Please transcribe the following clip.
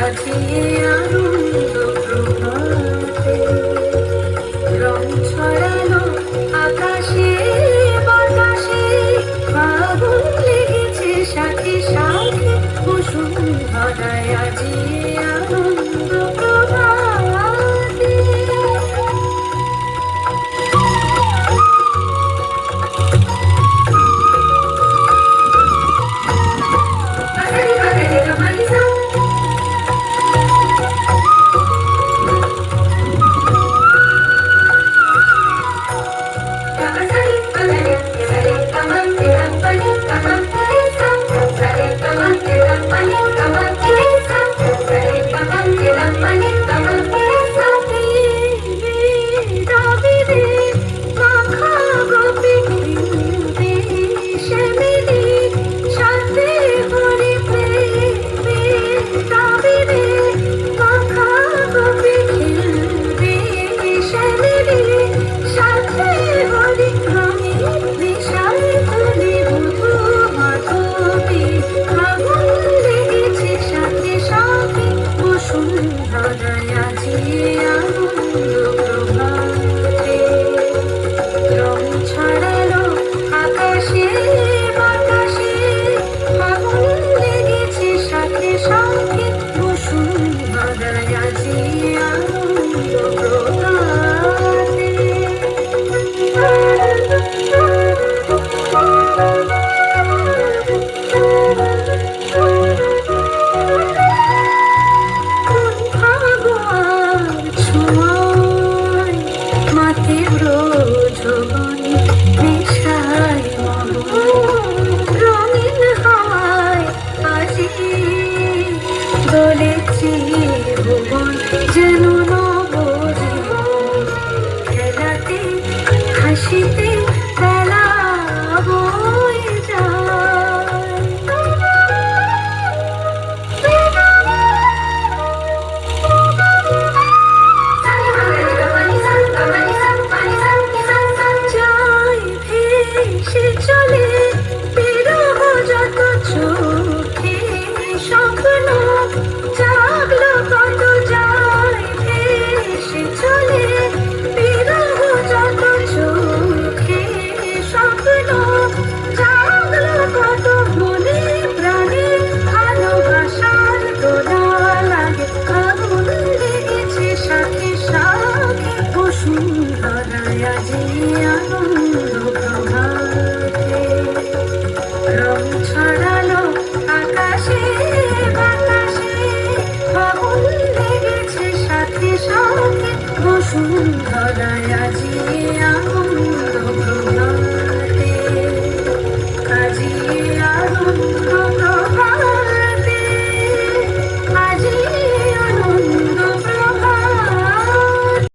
সাজিয়ে আনন্দ প্রভাতে রং ছড়ালো আকাশে বাতাসে আগুন লেগেছে সাথে সাথে বসুন্ধরায় আজিয়ে আনন্দ প্রভাতে যেন নবজীবন খেলাতে হাসিতে বেলা বয়ে যায় ভেসে চলে বিরহ যত চোখে স্বপ্ন জাগলো কত যায় ভেসে চলে বিরহ যত চোখে স্বপ্ন জাগলো কত মনে প্রাণে ভালোবাসার দোলা লাগে আগুন লেগেছে সাথে সাথে বসুন্ধরায় আজিয়ে আনন্দ প্রভাতে রং ছড়ালো আকাশে বাতাসে আগুন লেগেছে সাথে সাথে বসুন্ধরায় আজিয়ে আনন্দ